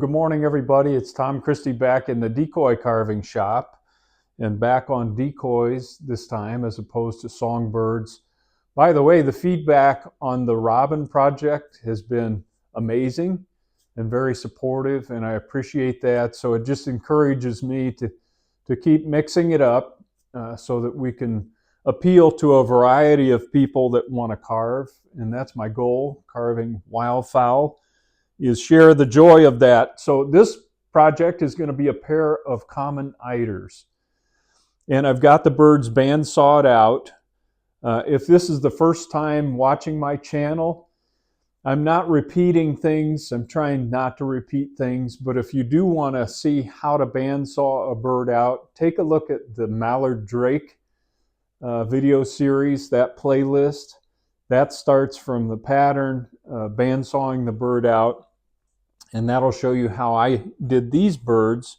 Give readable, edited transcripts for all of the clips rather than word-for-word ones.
good morning, everybody. It's Tom Christie back in the decoy carving shop and back on decoys this time as opposed to songbirds. By the way, the feedback on the robin project has been amazing and very supportive, and I appreciate that. So it just encourages me to keep mixing it up so that we can appeal to a variety of people that want to carve, and that's my goal, carving wildfowl, is share the joy of that. So this project is going to be a pair of common eiders. And I've got the birds band-sawed out. If this is the first time watching my channel, I'm not repeating things. I'm trying not to repeat things. But if you do want to see how to bandsaw a bird out, take a look at the Mallard Drake video series, that playlist. That starts from the pattern, bandsawing the bird out. And that'll show you how I did these birds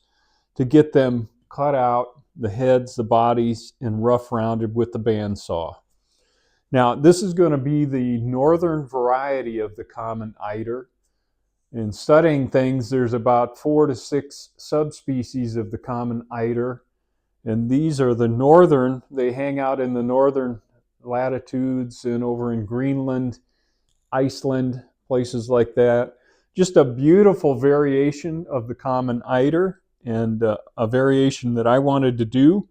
to get them cut out, the heads, the bodies, and rough rounded with the bandsaw. Now, this is going to be the northern variety of the common eider. In studying things, there's about 4 to 6 subspecies of the common eider. And these are the northern, they hang out in the northern latitudes and over in Greenland, Iceland, places like that. Just a beautiful variation of the common eider, and a variation that I wanted to do.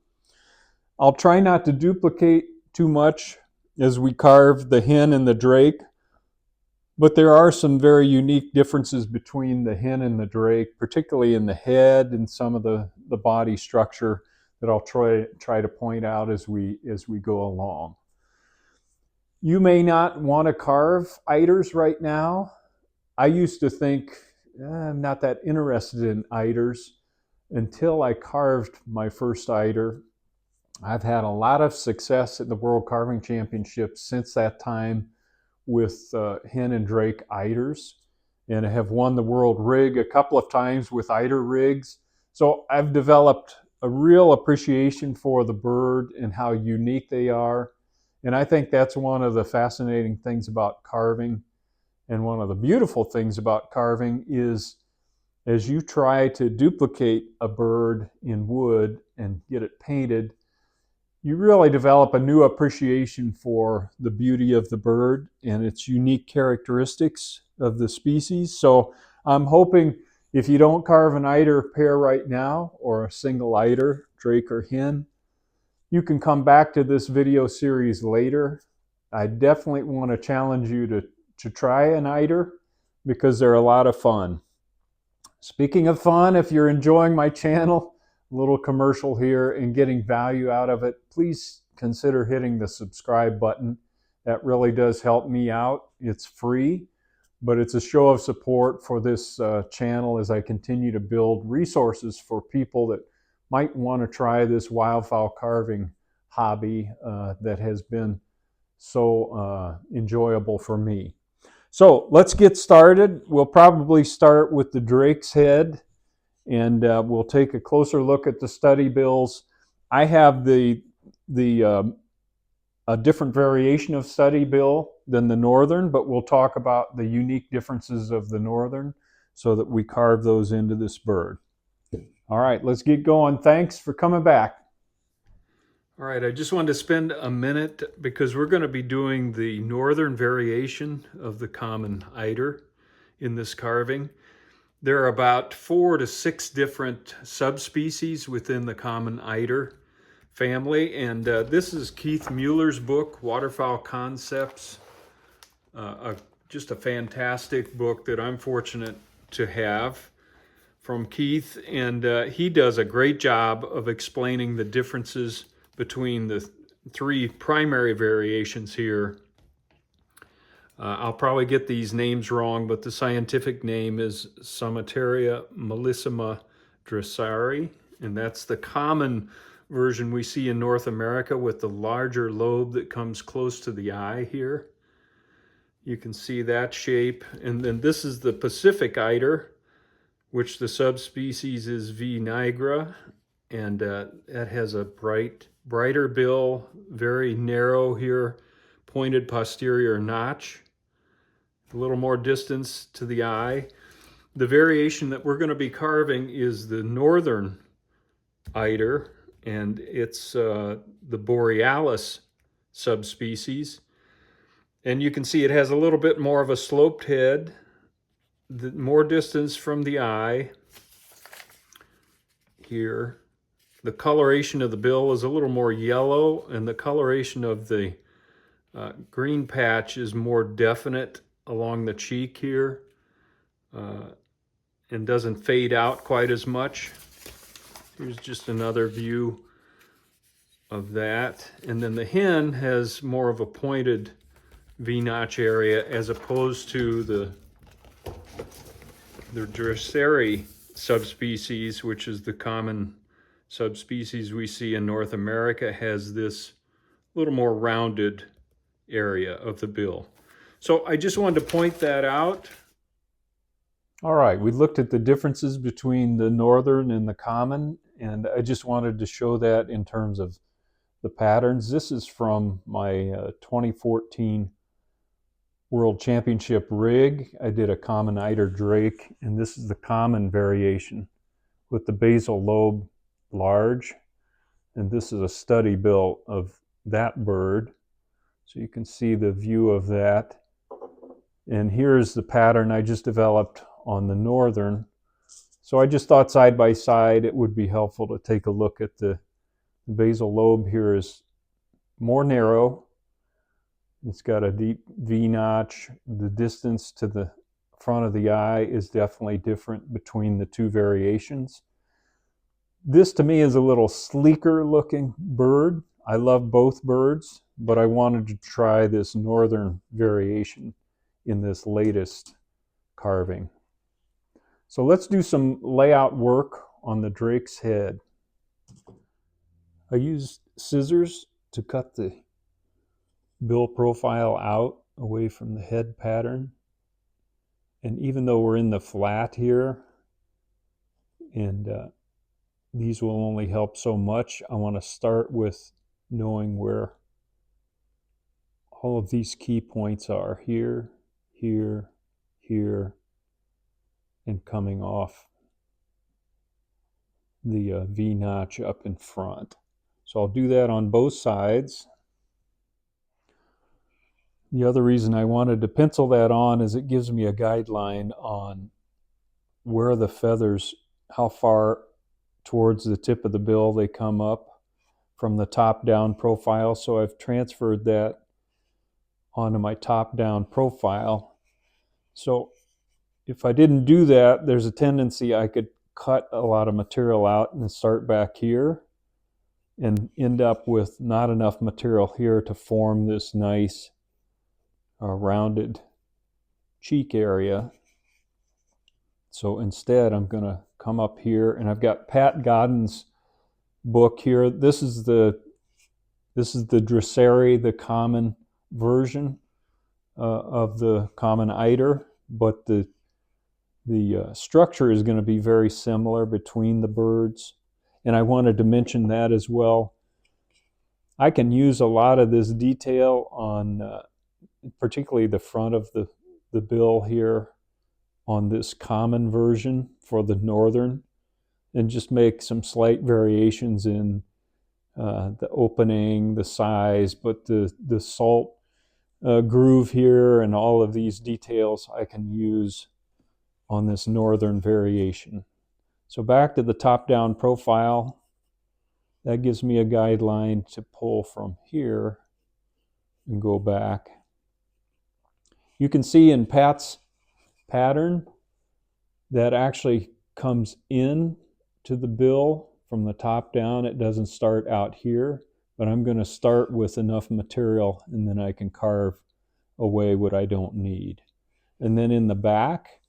I'll try not to duplicate too much as we carve the hen and the drake, but there are some very unique differences between the hen and the drake, particularly in the head and some of the body structure that I'll try to point out as we go along. You may not want to carve eiders right now. I used to think, I'm not that interested in eiders until I carved my first eider. I've had a lot of success at the World Carving Championships since that time with hen and drake eiders, and I have won the world rig a couple of times with eider rigs. So I've developed a real appreciation for the bird and how unique they are. And I think that's one of the fascinating things about carving. And one of the beautiful things about carving is as you try to duplicate a bird in wood and get it painted, you really develop a new appreciation for the beauty of the bird and its unique characteristics of the species. So I'm hoping if you don't carve an eider pair right now, or a single eider, drake or hen, you can come back to this video series later. I definitely want to challenge you to try an eider because they're a lot of fun. Speaking of fun, if you're enjoying my channel, a little commercial here, and getting value out of it, please consider hitting the subscribe button. That really does help me out. It's free, but it's a show of support for this channel as I continue to build resources for people that might want to try this wildfowl carving hobby that has been so enjoyable for me. So let's get started. We'll probably start with the drake's head, and we'll take a closer look at the study bills. I have a different variation of study bill than the northern, but we'll talk about the unique differences of the northern so that we carve those into this bird. All right, let's get going. Thanks for coming back. All right, I just wanted to spend a minute because we're going to be doing the northern variation of the common eider in this carving. There are about 4 to 6 different subspecies within the common eider family, and this is Keith Mueller's book, Waterfowl Concepts. Just a fantastic book that I'm fortunate to have from Keith, and he does a great job of explaining the differences between the 3 primary variations here. I'll probably get these names wrong, but the scientific name is Somateria mellissima dressari, and that's the common version we see in North America with the larger lobe that comes close to the eye here. You can see that shape. And then this is the Pacific eider, which the subspecies is V. nigra, and that has a brighter bill, very narrow here, pointed posterior notch, a little more distance to the eye. The variation that we're going to be carving is the Northern Eider, and it's the Borealis subspecies. And you can see it has a little bit more of a sloped head, more distance from the eye here. The coloration of the bill is a little more yellow, and the coloration of the green patch is more definite along the cheek here, and doesn't fade out quite as much. Here's just another view of that. And then the hen has more of a pointed V-notch area as opposed to the Drosera subspecies, which is the common subspecies we see in North America, has this little more rounded area of the bill. So I just wanted to point that out. All right, we looked at the differences between the Northern and the common, and I just wanted to show that in terms of the patterns. This is from my 2014 World Championship rig. I did a common eider drake, and this is the common variation with the basal lobe large, and this is a study bill of that bird. So you can see the view of that. And here's the pattern I just developed on the Northern. So I just thought side by side it would be helpful to take a look at the basal lobe. Here is more narrow. It's got a deep V-notch. The distance to the front of the eye is definitely different between the two variations. This to me is a little sleeker looking bird. I love both birds, but I wanted to try this Northern variation in this latest carving. So let's do some layout work on the drake's head. I used scissors to cut the bill profile out away from the head pattern. And even though we're in the flat here, and these will only help so much, I want to start with knowing where all of these key points are: here, here, here, and coming off the V-notch up in front. So I'll do that on both sides. The other reason I wanted to pencil that on is it gives me a guideline on where the feathers, how far towards the tip of the bill they come up from the top-down profile. So I've transferred that onto my top-down profile. So if I didn't do that, there's a tendency I could cut a lot of material out and start back here and end up with not enough material here to form this nice rounded cheek area. So instead, I'm going to come up here, and I've got Pat Godden's book here. This is the Drosera, the common version of the common eider, but the structure is going to be very similar between the birds. And I wanted to mention that as well. I can use a lot of this detail on particularly the front of the bill here on this common version for the Northern, and just make some slight variations in the opening, the size, but the salt groove here and all of these details I can use on this Northern variation. So back to the top-down profile. That gives me a guideline to pull from here and go back. You can see in Pat's pattern that actually comes in to the bill from the top down. It doesn't start out here, but I'm going to start with enough material, and then I can carve away what I don't need. And then in the back,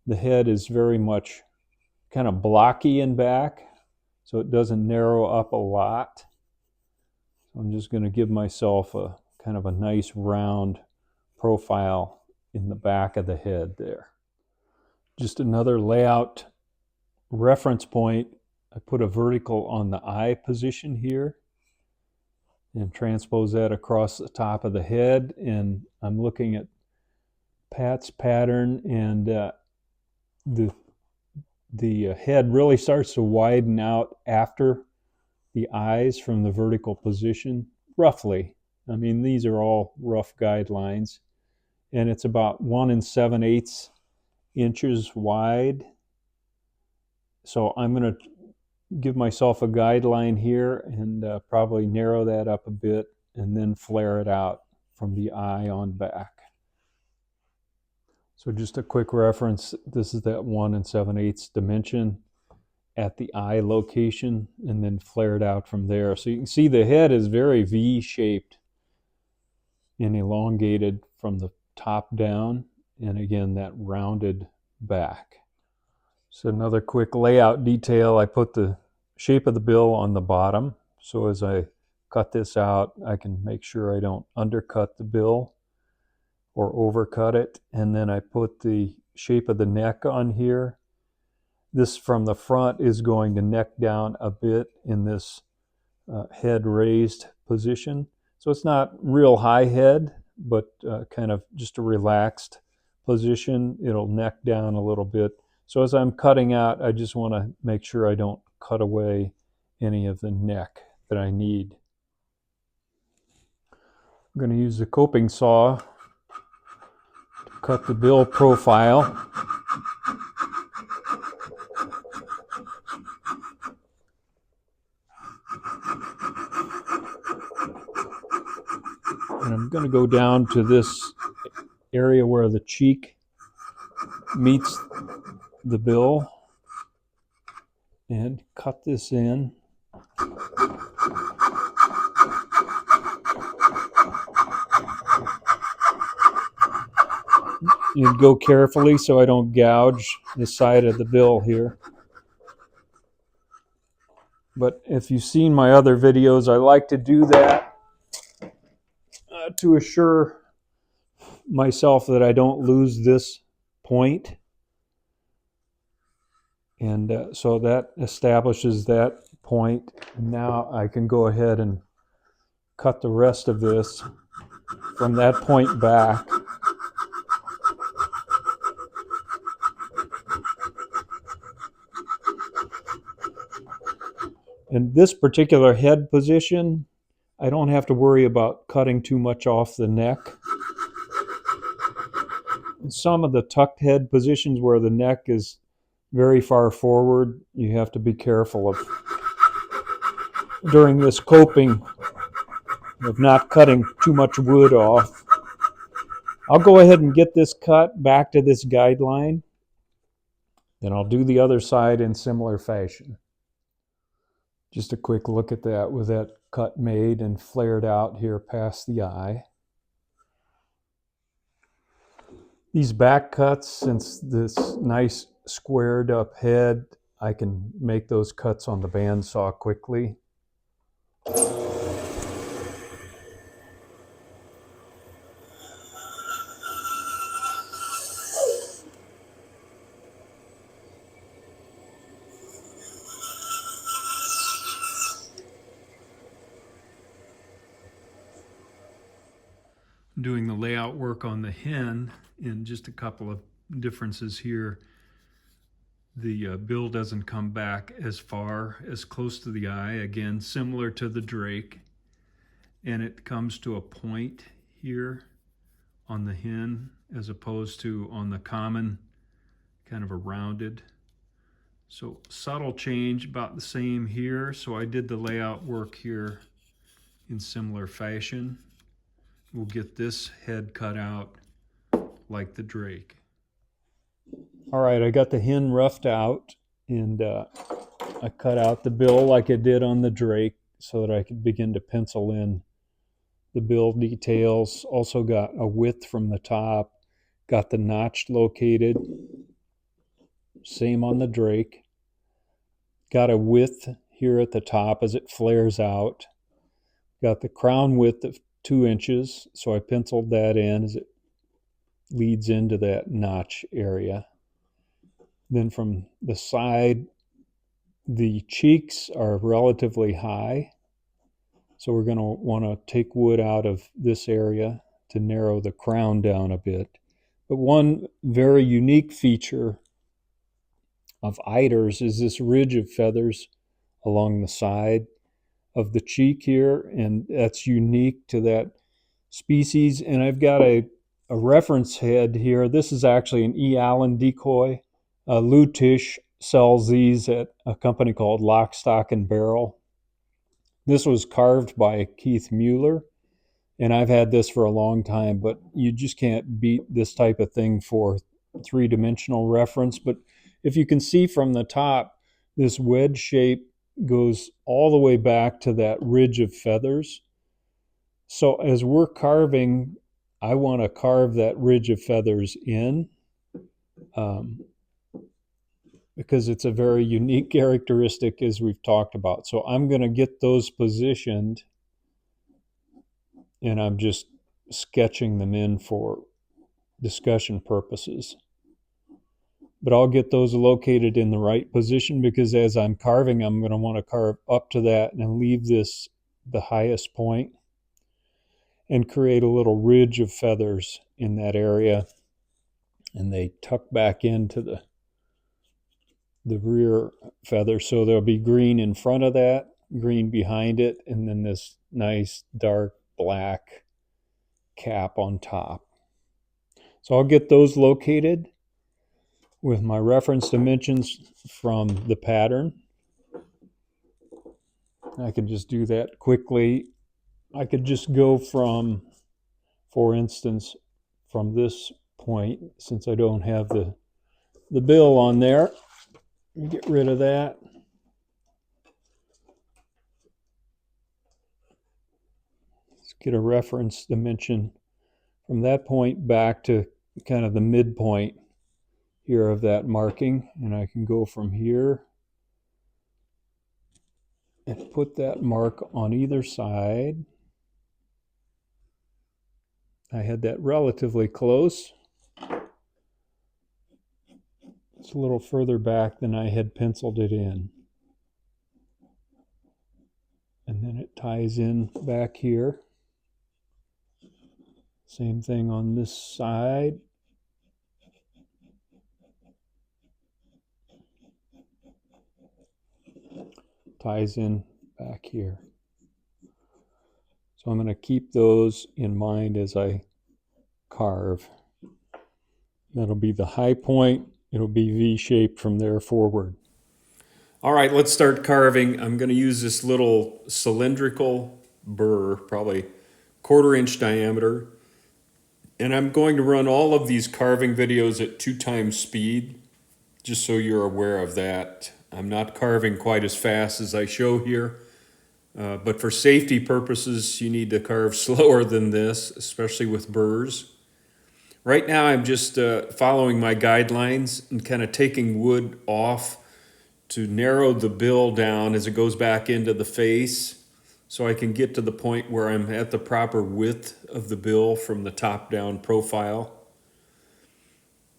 the head is very much kind of blocky in back, so it doesn't narrow up a lot. So I'm just going to give myself a kind of a nice round profile in the back of the head there. Just another layout reference point. I put a vertical on the eye position here and transpose that across the top of the head, and I'm looking at Pat's pattern, and the head really starts to widen out after the eyes from the vertical position, roughly. I mean, these are all rough guidelines, and it's about 1 7/8 inches wide. So I'm going to give myself a guideline here and probably narrow that up a bit and then flare it out from the eye on back. So just a quick reference, this is that 1 7/8 dimension at the eye location and then flared out from there. So you can see the head is very V-shaped and elongated from the top down, and again that rounded back. So another quick layout detail, I put the shape of the bill on the bottom, so as I cut this out I can make sure I don't undercut the bill or overcut it. And then I put the shape of the neck on here. This from the front is going to neck down a bit in this head raised position. So it's not real high head, but kind of just a relaxed position. It'll neck down a little bit. So as I'm cutting out, I just want to make sure I don't cut away any of the neck that I need. I'm going to use the coping saw to cut the bill profile. And I'm going to go down to this area where the cheek meets the bill and cut this in. You'd go carefully so I don't gouge the side of the bill here. But if you've seen my other videos, I like to do that to assure myself that I don't lose this point. And so that establishes that point. Now I can go ahead and cut the rest of this from that point back. In this particular head position, I don't have to worry about cutting too much off the neck. In some of the tucked head positions where the neck is very far forward, you have to be careful of, during this coping, of not cutting too much wood off. I'll go ahead and get this cut back to this guideline, then I'll do the other side in similar fashion. Just a quick look at that with that cut made and flared out here past the eye. These back cuts, since this nice squared up head, I can make those cuts on the bandsaw quickly. Doing the layout work on the hen, and just a couple of differences here. The bill doesn't come back as far, as close to the eye, again similar to the drake, and it comes to a point here on the hen as opposed to on the common, kind of a rounded. So subtle change, about the same here. So I did the layout work here in similar fashion. We'll get this head cut out like the drake. All right, I got the hen roughed out, and I cut out the bill like I did on the drake so that I could begin to pencil in the bill details. Also got a width from the top, got the notch located, same on the drake. Got a width here at the top as it flares out. Got the crown width of 2 inches, so I penciled that in as it leads into that notch area. Then from the side, the cheeks are relatively high, so we're going to want to take wood out of this area to narrow the crown down a bit. But one very unique feature of eiders is this ridge of feathers along the side of the cheek here, and that's unique to that species. And I've got a reference head here. This is actually an E. Allen decoy. Lou Tisch sells these at a company called Lock, Stock, and Barrel. This was carved by Keith Mueller, and I've had this for a long time, but you just can't beat this type of thing for three-dimensional reference. But if you can see from the top, this wedge shape goes all the way back to that ridge of feathers. So as we're carving, I want to carve that ridge of feathers in because it's a very unique characteristic, as we've talked about. So I'm going to get those positioned, and I'm just sketching them in for discussion purposes. But I'll get those located in the right position, because as I'm carving, I'm going to want to carve up to that and leave this the highest point and create a little ridge of feathers in that area. And they tuck back into the rear feather. So there'll be green in front of that, green behind it, and then this nice dark black cap on top. So I'll get those located with my reference dimensions from the pattern. I could just do that quickly. I could just go from, for instance, from this point, since I don't have the bill on there, get rid of that. Let's get a reference dimension from that point back to kind of the midpoint here of that marking, and I can go from here and put that mark on either side. I had that relatively close. It's a little further back than I had penciled it in. And then it ties in back here. Same thing on this side. Ties in back here. So I'm going to keep those in mind as I carve. That'll be the high point. It'll be V-shaped from there forward. All right, let's start carving. I'm going to use this little cylindrical burr, probably 1/4 inch diameter. And I'm going to run all of these carving videos at 2 times speed, just so you're aware of that. I'm not carving quite as fast as I show here, but for safety purposes, you need to carve slower than this, especially with burrs. Right now, I'm just following my guidelines and kind of taking wood off to narrow the bill down as it goes back into the face, so I can get to the point where I'm at the proper width of the bill from the top down profile.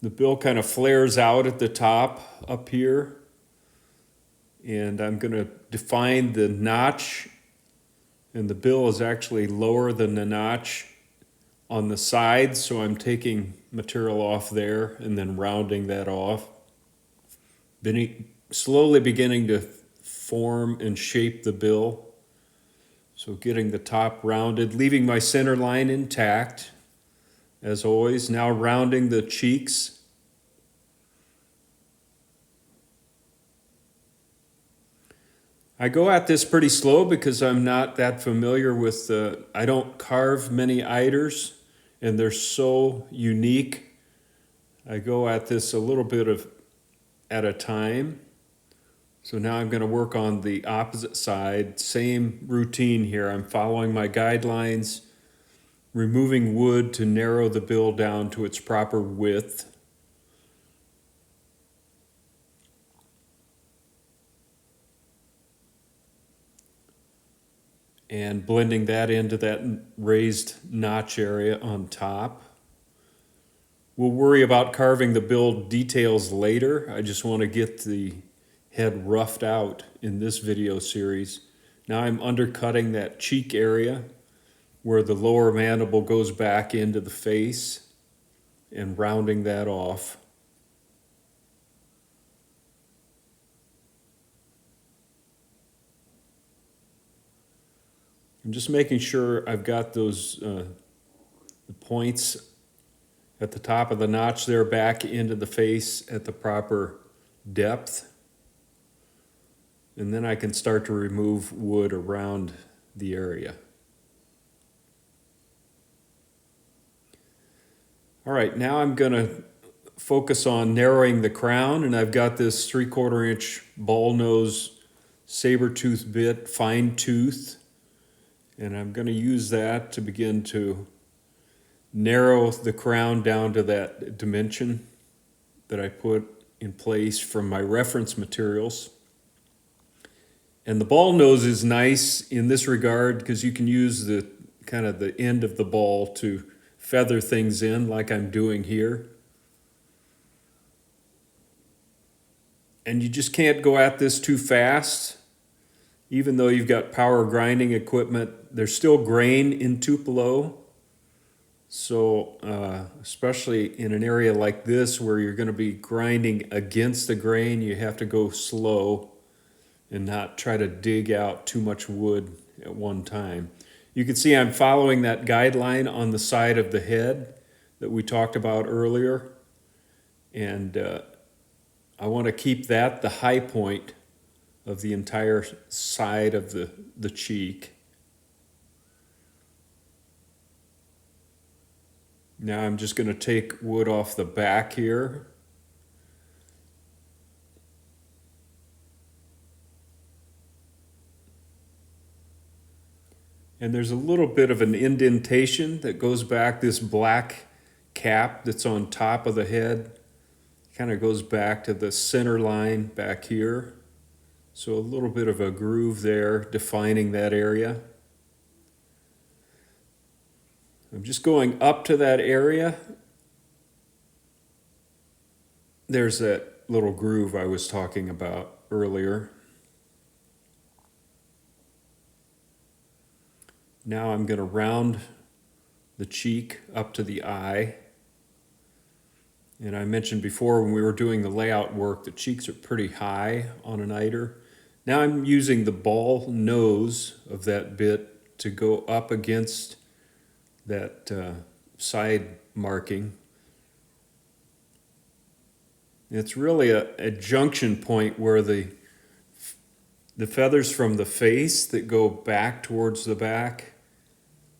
The bill kind of flares out at the top up here, and I'm going to define the notch, and the bill is actually lower than the notch on the sides, so I'm taking material off there and then rounding that off. Slowly beginning to form and shape the bill. So getting the top rounded, leaving my center line intact, as always. Now rounding the cheeks. I go at this pretty slow because I'm not that familiar with I don't carve many eiders, and they're so unique. I go at this a little bit at a time. So now I'm going to work on the opposite side. Same routine here. I'm following my guidelines, removing wood to narrow the bill down to its proper width. And blending that into that raised notch area on top. We'll worry about carving the bill details later. I just want to get the head roughed out in this video series. Now I'm undercutting that cheek area where the lower mandible goes back into the face and rounding that off. I'm just making sure I've got those the points at the top of the notch there back into the face at the proper depth. And then I can start to remove wood around the area. All right, now I'm going to focus on narrowing the crown, and I've got this 3/4 inch ball nose saber tooth bit, fine tooth, and I'm going to use that to begin to narrow the crown down to that dimension that I put in place from my reference materials. And the ball nose is nice in this regard because you can use the kind of the end of the ball to feather things in like I'm doing here. And you just can't go at this too fast. Even though you've got power grinding equipment, there's still grain in Tupelo. So especially in an area like this where you're going to be grinding against the grain, you have to go slow and not try to dig out too much wood at one time. You can see I'm following that guideline on the side of the head that we talked about earlier. And I want to keep that the high point of the entire side of the cheek. Now I'm just going to take wood off the back here. And there's a little bit of an indentation that goes back, this black cap that's on top of the head kind of goes back to the center line back here. So a little bit of a groove there defining that area. I'm just going up to that area. There's that little groove I was talking about earlier. Now I'm going to round the cheek up to the eye. And I mentioned before when we were doing the layout work, the cheeks are pretty high on an eider. Now I'm using the ball nose of that bit to go up against that side marking. It's really a junction point where the feathers from the face that go back towards the back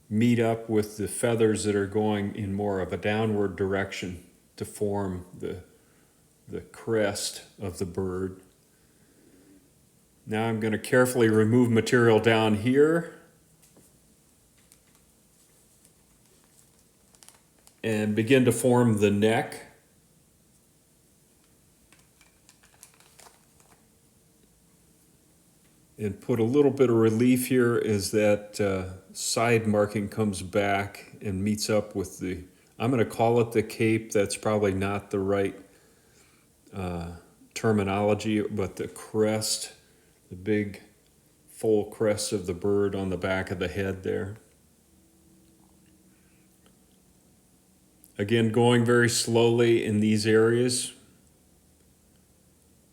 meet up with the feathers that are going in more of a downward direction to form the crest of the bird. Now I'm going to carefully remove material down here and begin to form the neck. And put a little bit of relief here as that side marking comes back and meets up with the, I'm going to call it the cape. That's probably not the right terminology, but the crest, the big full crest of the bird on the back of the head there. Again, going very slowly in these areas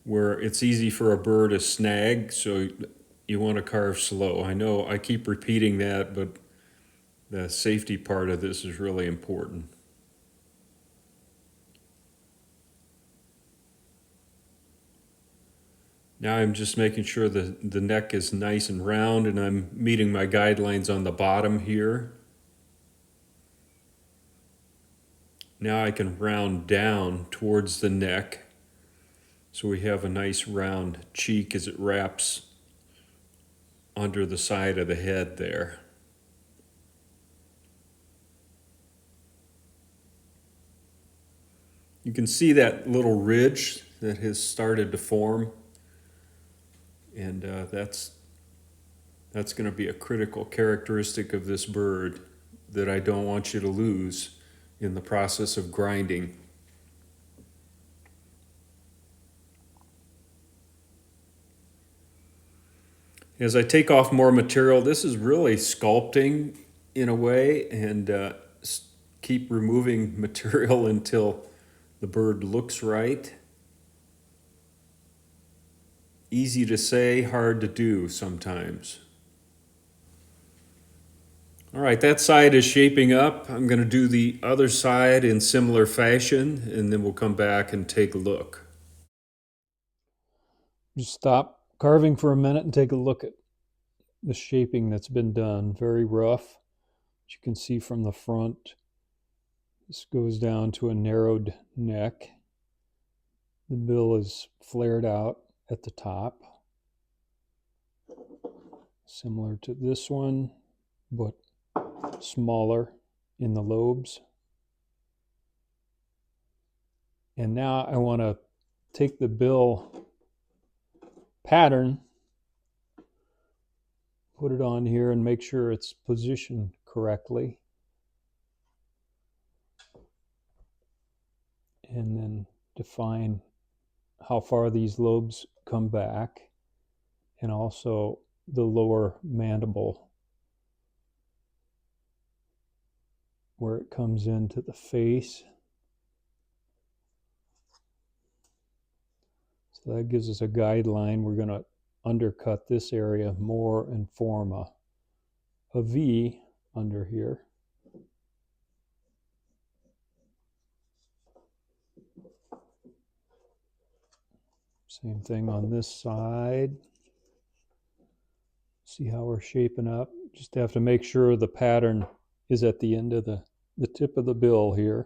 where it's easy for a bird to snag, so you want to carve slow. I know I keep repeating that, but the safety part of this is really important. Now I'm just making sure the neck is nice and round, and I'm meeting my guidelines on the bottom here. Now I can round down towards the neck so we have a nice round cheek as it wraps under the side of the head there. You can see that little ridge that has started to form, and that's going to be a critical characteristic of this bird that I don't want you to lose in the process of grinding. As I take off more material, this is really sculpting in a way, and keep removing material until the bird looks right. Easy to say, hard to do sometimes. All right, that side is shaping up. I'm going to do the other side in similar fashion, and then we'll come back and take a look. Just stop carving for a minute and take a look at the shaping that's been done. Very rough. As you can see from the front, this goes down to a narrowed neck. The bill is flared out at the top, similar to this one, but smaller in the lobes. And now I want to take the bill pattern, put it on here and make sure it's positioned correctly. And then define how far these lobes come back, and also the lower mandible, where it comes into the face. So that gives us a guideline. We're going to undercut this area more and form a V under here. Same thing on this side. See how we're shaping up. Just have to make sure the pattern is at the end of the tip of the bill here.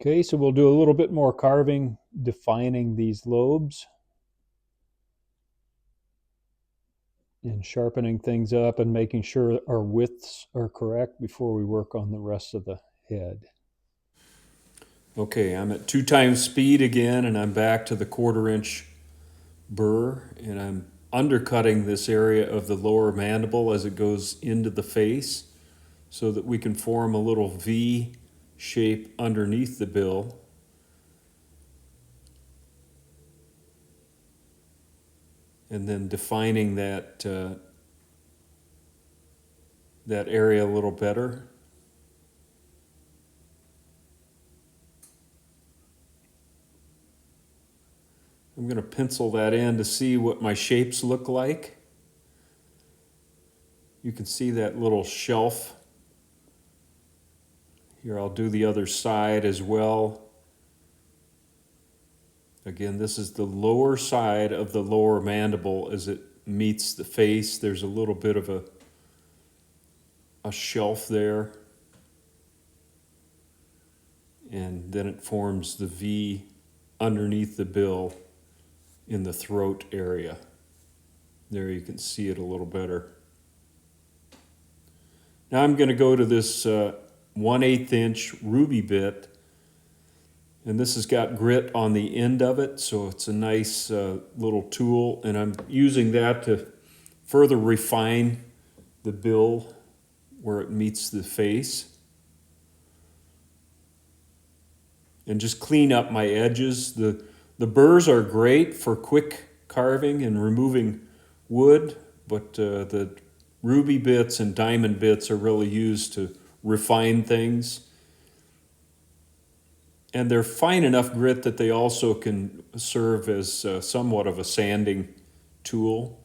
Okay, so we'll do a little bit more carving, defining these lobes and sharpening things up and making sure our widths are correct before we work on the rest of the head. Okay, I'm at 2 times speed again, and I'm back to the 1/4 inch burr, and I'm undercutting this area of the lower mandible as it goes into the face so that we can form a little V shape underneath the bill. And then defining that area a little better. I'm going to pencil that in to see what my shapes look like. You can see that little shelf. Here, I'll do the other side as well. Again, this is the lower side of the lower mandible as it meets the face. There's a little bit of a shelf there. And then it forms the V underneath the bill in the throat area. There you can see it a little better. Now I'm going to go to this 1/8 inch ruby bit, and this has got grit on the end of it, so it's a nice little tool, and I'm using that to further refine the bill where it meets the face and just clean up my edges. The burrs are great for quick carving and removing wood, but the ruby bits and diamond bits are really used to refine things. And they're fine enough grit that they also can serve as somewhat of a sanding tool.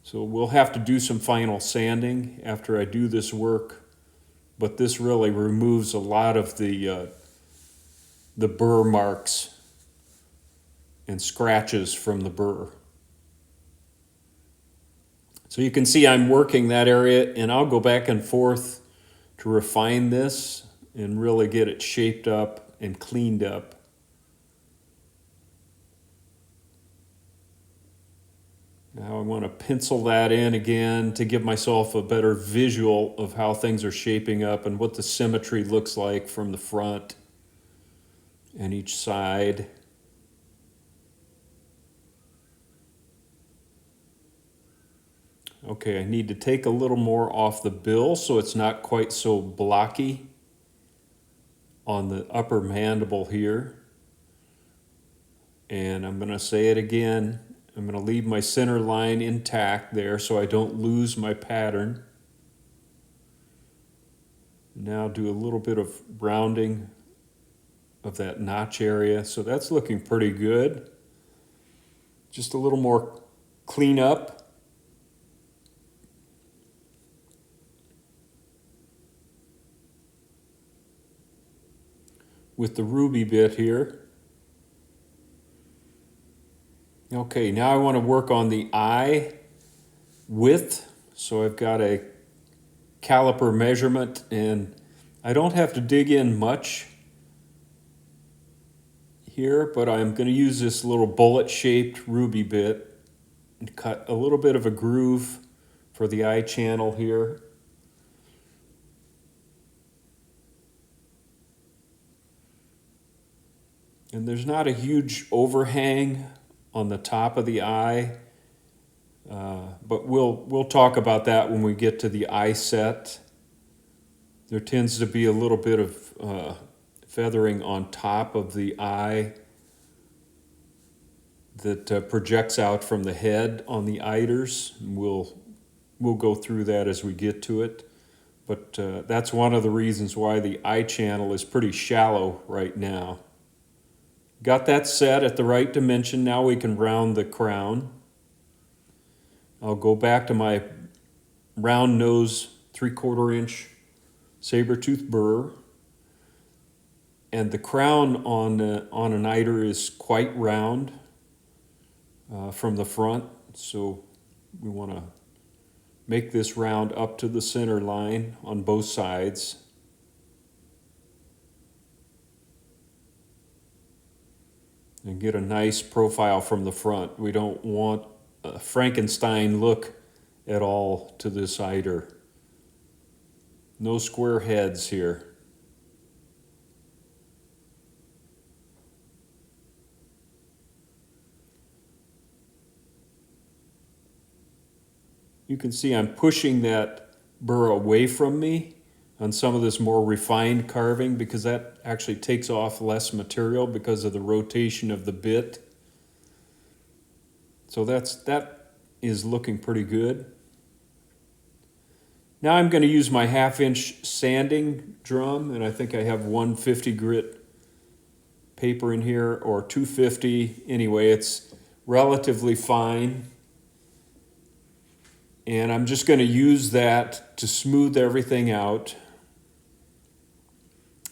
So we'll have to do some final sanding after I do this work, but this really removes a lot of the burr marks and scratches from the burr. So you can see I'm working that area, and I'll go back and forth to refine this and really get it shaped up and cleaned up. Now I want to pencil that in again to give myself a better visual of how things are shaping up and what the symmetry looks like from the front and each side. Okay, I need to take a little more off the bill so it's not quite so blocky on the upper mandible here. And I'm going to say it again. I'm going to leave my center line intact there so I don't lose my pattern. Now do a little bit of rounding of that notch area. So that's looking pretty good. Just a little more cleanup. With the ruby bit here. Okay, now I want to work on the eye width. So I've got a caliper measurement, and I don't have to dig in much here, but I'm going to use this little bullet-shaped ruby bit and cut a little bit of a groove for the eye channel here. And there's not a huge overhang on the top of the eye, but we'll talk about that when we get to the eye set. There tends to be a little bit of feathering on top of the eye that projects out from the head on the eiders. We'll go through that as we get to it. But that's one of the reasons why the eye channel is pretty shallow right now. Got that set at the right dimension. Now we can round the crown. I'll go back to my round nose 3/4 inch saber-tooth burr. And the crown on an eider is quite round from the front. So we want to make this round up to the center line on both sides. And get a nice profile from the front. We don't want a Frankenstein look at all to this eider. No square heads here. You can see I'm pushing that burr away from me on some of this more refined carving, because that actually takes off less material because of the rotation of the bit. So that is looking pretty good. Now I'm going to use my 1/2 inch sanding drum, and I think I have 150 grit paper in here, or 250. Anyway, it's relatively fine. And I'm just going to use that to smooth everything out.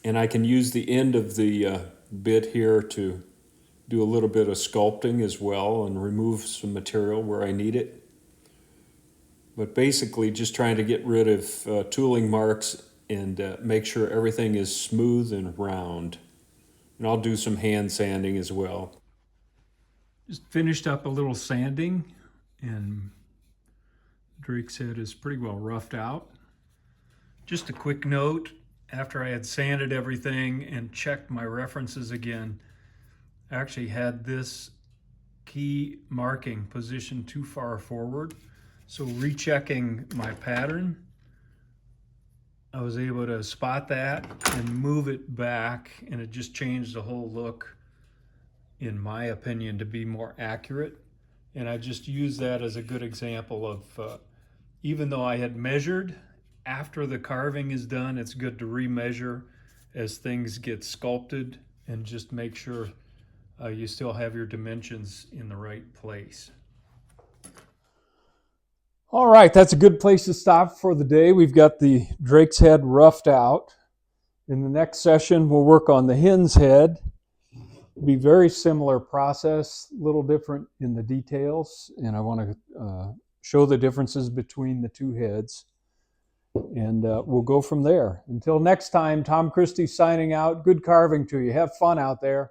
And I can use the end of the bit here to do a little bit of sculpting as well and remove some material where I need it. But basically just trying to get rid of tooling marks and make sure everything is smooth and round. And I'll do some hand sanding as well. Just finished up a little sanding, and Drake's head is pretty well roughed out. Just a quick note, after I had sanded everything and checked my references again, I actually had this key marking positioned too far forward. So rechecking my pattern, I was able to spot that and move it back, and it just changed the whole look, in my opinion, to be more accurate. And I just use that as a good example of, even though I had measured, after the carving is done, it's good to remeasure as things get sculpted and just make sure you still have your dimensions in the right place. All right, that's a good place to stop for the day. We've got the Drake's head roughed out. In the next session, we'll work on the hen's head. It'll be very similar process, a little different in the details, and I want to show the differences between the two heads. And we'll go from there. Until next time, Tom Christie signing out. Good carving to you. Have fun out there.